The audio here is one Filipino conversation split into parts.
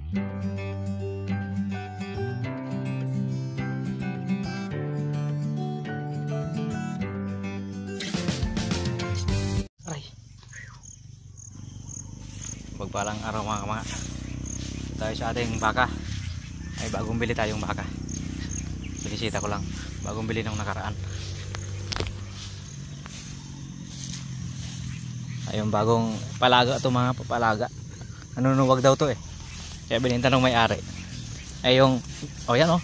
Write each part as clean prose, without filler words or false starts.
Aray. Pagpalang araw mga kamanga. Tayo sa ating baka. Ay bagong bili tayong baka. Binisita ko lang. Bagong bili nung nakaraan. Ayun bagong palaga ito mga papalaga. Nanunuwag daw to eh. Kaya bininta nung may-ari. Ay yung yan oh.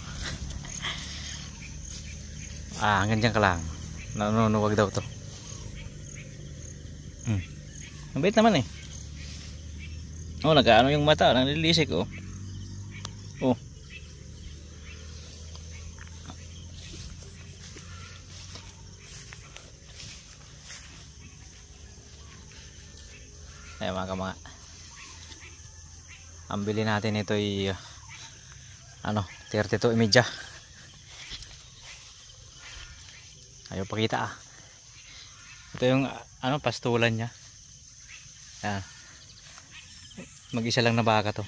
Hanggang dyan ka lang. Nanunuwag daw to. Ang bait naman eh. Nag-ano yung mata, nanlilisik oh. Ay mga kamanga. Ang bili natin ito ay 32.5. Ayaw pakita ah. Ito yung pastulan niya. Yan. Mag-isa lang na baka to.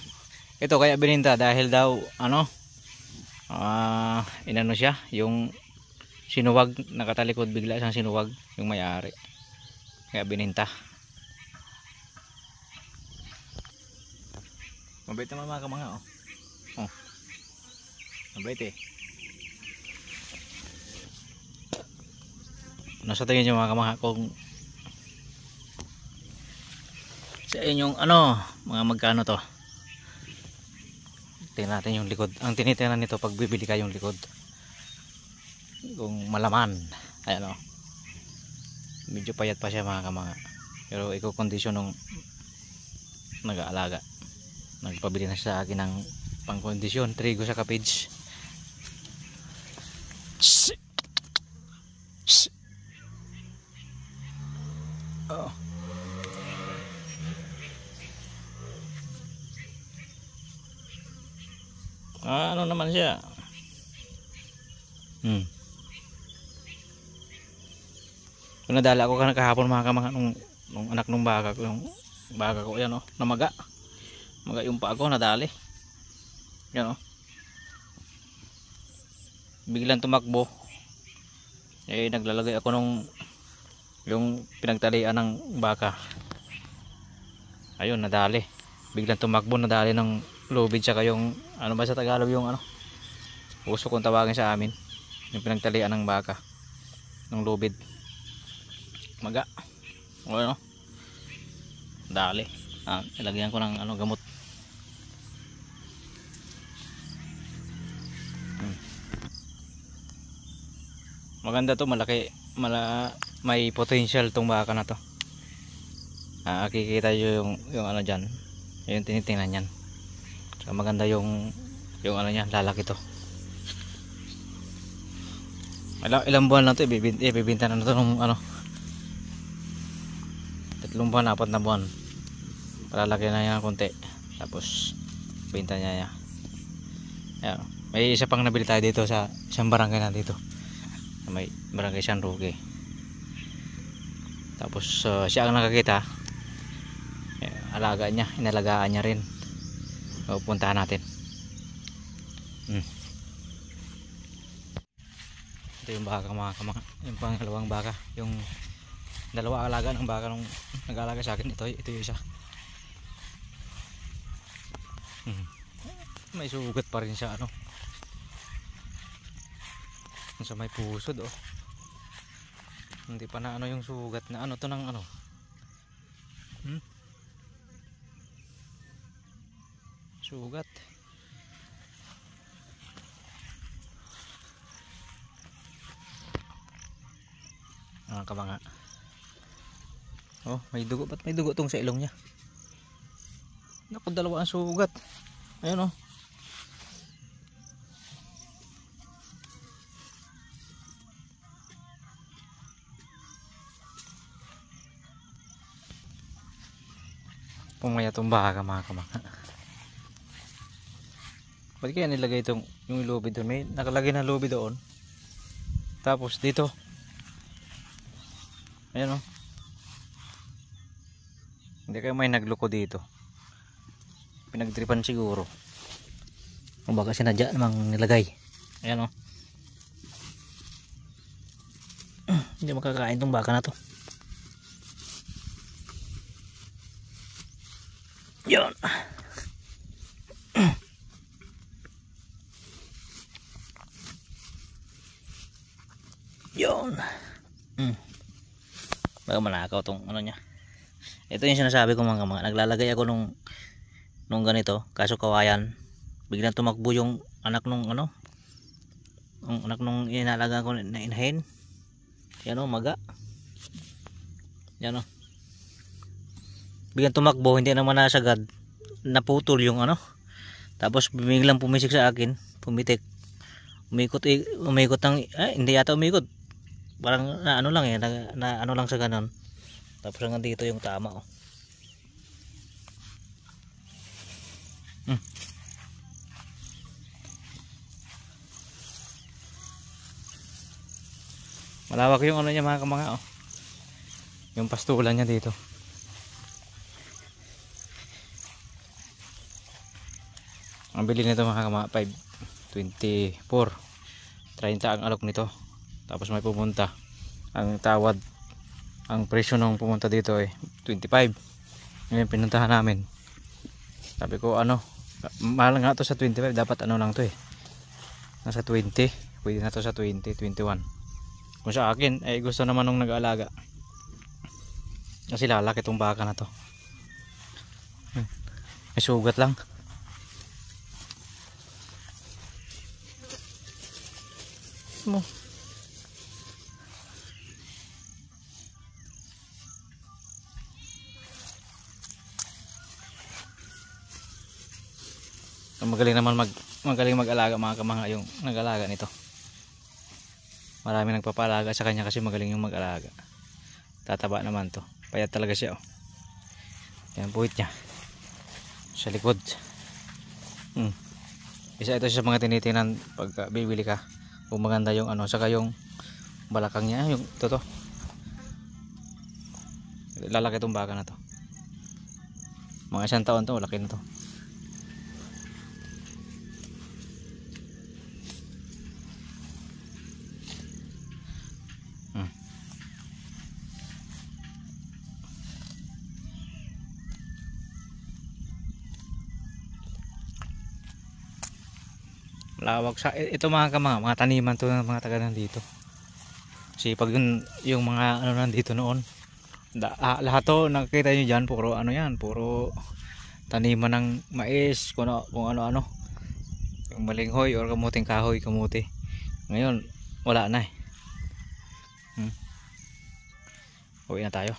Ito kaya bininta dahil daw inano siya, yung sinuwag, nakatalikod bigla siyang sinuwag yung may-ari. Kaya bininta. Mabait naman mga kamanga oh. Mabait eh. Nasa tingin nyo mga kamanga kung sa inyong mga magkano to. Tingnan natin yung likod. Ang tinitingnan nito pag bibili kayong likod. Kung malaman. Ayan oh. Medyo payat pa siya mga kamanga. Pero iko-kondisyon nung nag-aalaga. Nagpabili na siya sa akin ng pang-kondisyon. Trigo sa kapage. Oh. Ano naman siya? Kung nadala ako kahapon mga kamanga nung anak nung baka ko, yung baka ko yan oh, namaga. Maga yung pa ako nadali. Yan oh. Biglang tumakbo. Eh naglalagay ako nung yung pinagtalian ng baka. Ayun nadali. Biglang tumakbo, nadali ng lubid tsaka yung ba sa Tagalog yung uso kung tawagin sa amin. Yung pinagtalian ng baka. Ng lubid. Maga. Ano? Dali. Ilagyan ko ng gamot. Maganda to, malaki, may potential tong baka na to. Kikita nyo yung dyan, yung tinitingnan yan. So, maganda yung niya, lalaki to. Ilang buwan lang to, ibibinta na to nung 3 buwan, 4 na buwan. Palalaki na yan konti. Tapos binta niya. Ayan. May isa pang nabili tayo dito sa isang barangay na dito. May barangay San Roque. Tapos siya ang nakakita. Alaga niya, inalagaan niya rin. Pupuntahan natin. Ito yung baka mga kamanga. Yung pangalawang baka. Yung dalawa alaga ng baka nung nag-alaga sa akin. Ito yung isa. May sugat pa rin siya sa may pusod oh. Hindi pa na yung sugat na to ng sugat. Kamanga. Oh, may dugo. Ba't may dugo tong sa ilong niya? Naku, 2 ang sugat. Ayun oh. Pumaya itong baka mga kamanga. Ba't kaya nilagay yung lubid doon? May nakalagay na lubid doon. Tapos dito. Ayan o. Hindi kayo may nagluko dito. Pinagtripan siguro. O baka sinadya namang nilagay. Ayan o. Hindi makakain tong baka na to. Yun. Yun. Baka manakaw tong ano niya. Ito yung sinasabi ko mga kamanga. Naglalagay ako nung ganito. Kaso kawayan. Biglang tumakbo yung anak nung ano. Ang anak nung inalaga ko na inahin. Yan o, maga. Yan o. Biglang tumakbo. Hindi naman nasagad. Naputol yung ano. Tapos biglang pumisik sa akin. Pumitik. Umikot ng hindi yata umikot. Parang na ano lang na ano lang sa ganon. Tapos hanggang dito yung tama oh. Malawak yung ano niya mga kamanga oh. Yung pastulan niya dito. Ang bili nito mga kamanga 524. 30 ang alok nito. Tapos may pumunta. Ang tawad, ang presyo nung pumunta dito ay 25. Ngayon pinuntahan namin. Sabi ko ano, mahal nga to sa 25. Dapat ano lang to eh. Nasa 20. Pwede na to sa 20, 21. Kung sa akin, ay gusto naman nung nag-aalaga. Kasi lalaki itong baka na to. May sugat lang. Mo. Magaling mag-alaga mga kamanga yung nag-alaga nito. Marami nagpapalaga sa kanya kasi magaling yung mag-alaga. Tataba naman to. Payat talaga siya oh. Yan puwit niya. Sa likod. Isa ito sa mga tinitinan pag bibili ka. Kung maganda yung ano, saka yung balakang niya, yung to. Lalaki itong baka na to. Mga 1 taon to, laki na to. Lawak sa ito mga kamanga, mga taniman to ng mga taga nandito. Kasi pag yung mga ano nandito noon, lahat to nakikita niyo diyan puro ano yan, puro taniman ng mais, kung ano-ano. Yung malinghoy or kamuting kahoy, kamuti. Ngayon wala na eh. Uwi na tayo.